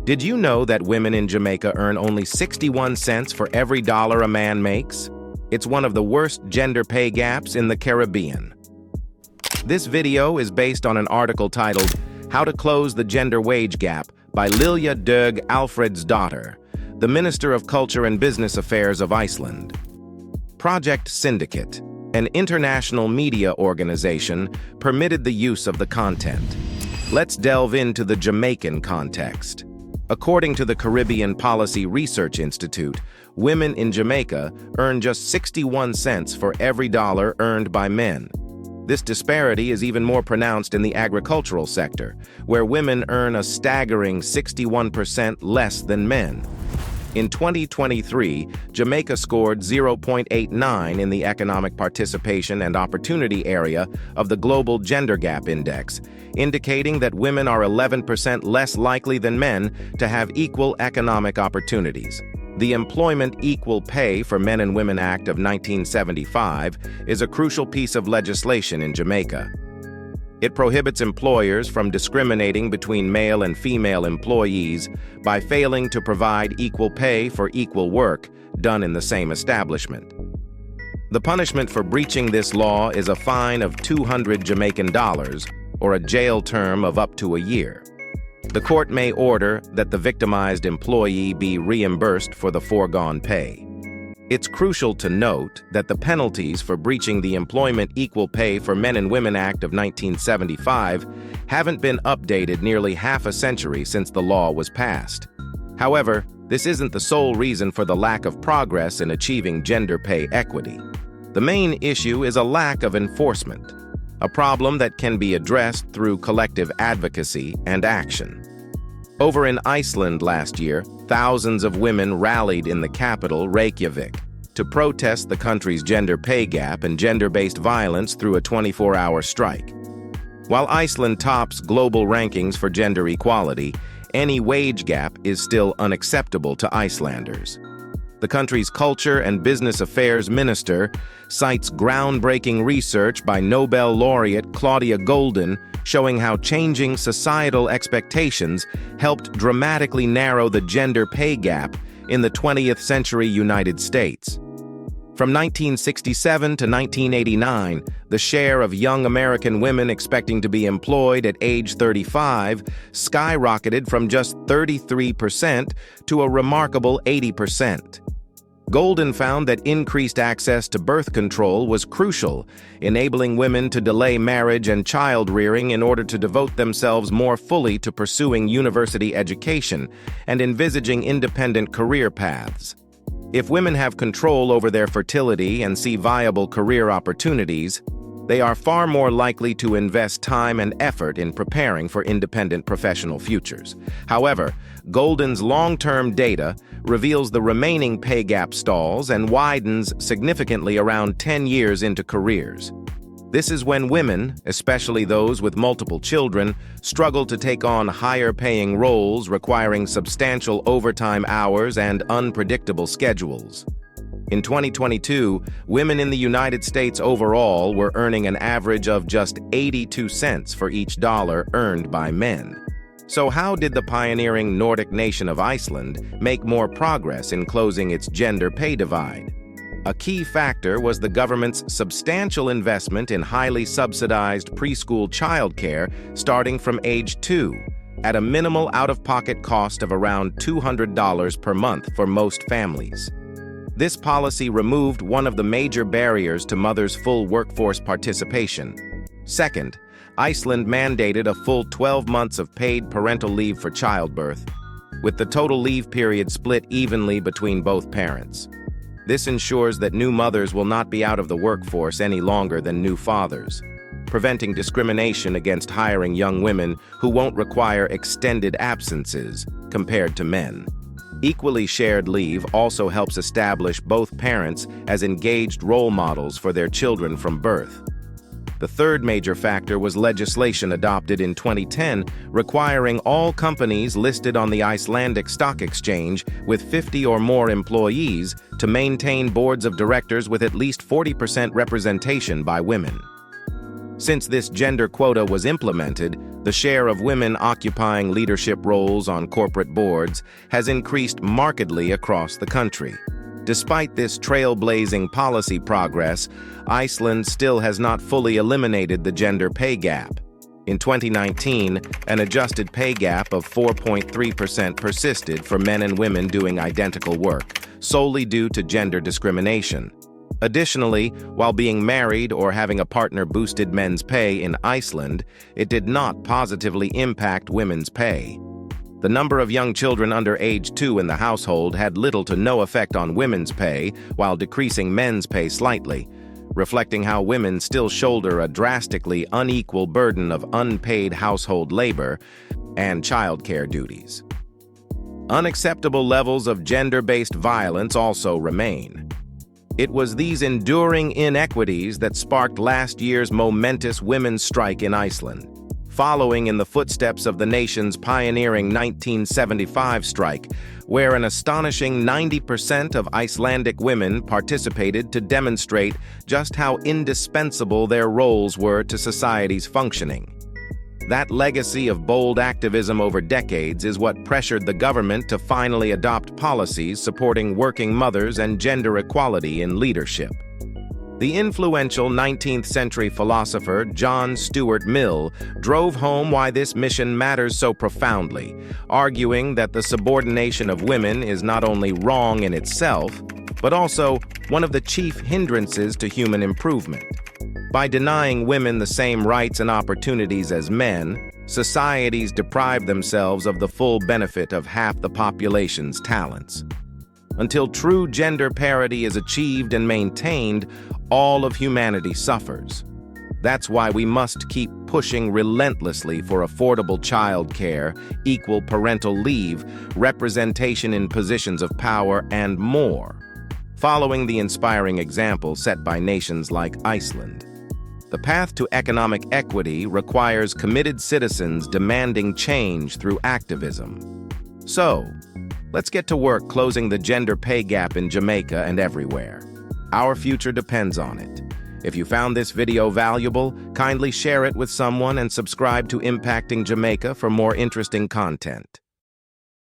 Did you know that women in Jamaica earn only 61 cents for every dollar a man makes? It's one of the worst gender pay gaps in the Caribbean. This video is based on an article titled, "How to Close the Gender Wage Gap" by Lilja Dögg Alfresdóttir, the Minister of Culture and Business Affairs of Iceland. Project Syndicate, an international media organization, permitted the use of the content. Let's delve into the Jamaican context. According to the Caribbean Policy Research Institute, women in Jamaica earn just 61 cents for every dollar earned by men. This disparity is even more pronounced in the agricultural sector, where women earn a staggering 61% less than men. In 2023, Jamaica scored 0.89 in the Economic Participation and Opportunity area of the Global Gender Gap Index, indicating that women are 11% less likely than men to have equal economic opportunities. The Employment Equal Pay for Men and Women Act of 1975 is a crucial piece of legislation in Jamaica. It prohibits employers from discriminating between male and female employees by failing to provide equal pay for equal work done in the same establishment. The punishment for breaching this law is a fine of 200 Jamaican dollars or a jail term of up to a year. The court may order that the victimized employee be reimbursed for the foregone pay. It's crucial to note that the penalties for breaching the Employment Equal Pay for Men and Women Act of 1975 haven't been updated nearly half a century since the law was passed. However, this isn't the sole reason for the lack of progress in achieving gender pay equity. The main issue is a lack of enforcement, a problem that can be addressed through collective advocacy and action. Over in Iceland last year, thousands of women rallied in the capital, Reykjavik, to protest the country's gender pay gap and gender-based violence through a 24-hour strike. While Iceland tops global rankings for gender equality, any wage gap is still unacceptable to Icelanders. The country's Culture and Business Affairs Minister cites groundbreaking research by Nobel laureate Claudia Goldin showing how changing societal expectations helped dramatically narrow the gender pay gap in the 20th century United States. From 1967 to 1989, the share of young American women expecting to be employed at age 35 skyrocketed from just 33% to a remarkable 80%. Golden found that increased access to birth control was crucial, enabling women to delay marriage and child-rearing in order to devote themselves more fully to pursuing university education and envisaging independent career paths. If women have control over their fertility and see viable career opportunities, they are far more likely to invest time and effort in preparing for independent professional futures. However, Golden's long-term data reveals the remaining pay gap stalls and widens significantly around 10 years into careers. This is when women, especially those with multiple children, struggle to take on higher-paying roles requiring substantial overtime hours and unpredictable schedules. In 2022, women in the United States overall were earning an average of just 82 cents for each dollar earned by men. So how did the pioneering Nordic nation of Iceland make more progress in closing its gender pay divide? A key factor was the government's substantial investment in highly subsidized preschool childcare starting from age 2, at a minimal out-of-pocket cost of around $200 per month for most families. This policy removed one of the major barriers to mothers' full workforce participation. Second, Iceland mandated a full 12 months of paid parental leave for childbirth, with the total leave period split evenly between both parents. This ensures that new mothers will not be out of the workforce any longer than new fathers, preventing discrimination against hiring young women who won't require extended absences compared to men. Equally shared leave also helps establish both parents as engaged role models for their children from birth. The third major factor was legislation adopted in 2010 requiring all companies listed on the Icelandic Stock Exchange with 50 or more employees to maintain boards of directors with at least 40% representation by women. Since this gender quota was implemented, The share of women occupying leadership roles on corporate boards has increased markedly across the country. Despite this trailblazing policy progress, Iceland still has not fully eliminated the gender pay gap. In 2019, an adjusted pay gap of 4.3% persisted for men and women doing identical work, solely due to gender discrimination. Additionally, while being married or having a partner boosted men's pay in Iceland, it did not positively impact women's pay. The number of young children under age 2 in the household had little to no effect on women's pay, while decreasing men's pay slightly, reflecting how women still shoulder a drastically unequal burden of unpaid household labor and childcare duties. Unacceptable levels of gender-based violence also remain. It was these enduring inequities that sparked last year's momentous women's strike in Iceland. Following in the footsteps of the nation's pioneering 1975 strike, where an astonishing 90% of Icelandic women participated to demonstrate just how indispensable their roles were to society's functioning. That legacy of bold activism over decades is what pressured the government to finally adopt policies supporting working mothers and gender equality in leadership. The influential 19th-century philosopher John Stuart Mill drove home why this mission matters so profoundly, arguing that the subordination of women is not only wrong in itself, but also one of the chief hindrances to human improvement. By denying women the same rights and opportunities as men, societies deprive themselves of the full benefit of half the population's talents. Until true gender parity is achieved and maintained, all of humanity suffers. That's why we must keep pushing relentlessly for affordable childcare, equal parental leave, representation in positions of power, and more, following the inspiring example set by nations like Iceland. The path to economic equity requires committed citizens demanding change through activism. So, let's get to work closing the gender pay gap in Jamaica and everywhere. Our future depends on it. If you found this video valuable, kindly share it with someone and subscribe to Impacting Jamaica for more interesting content.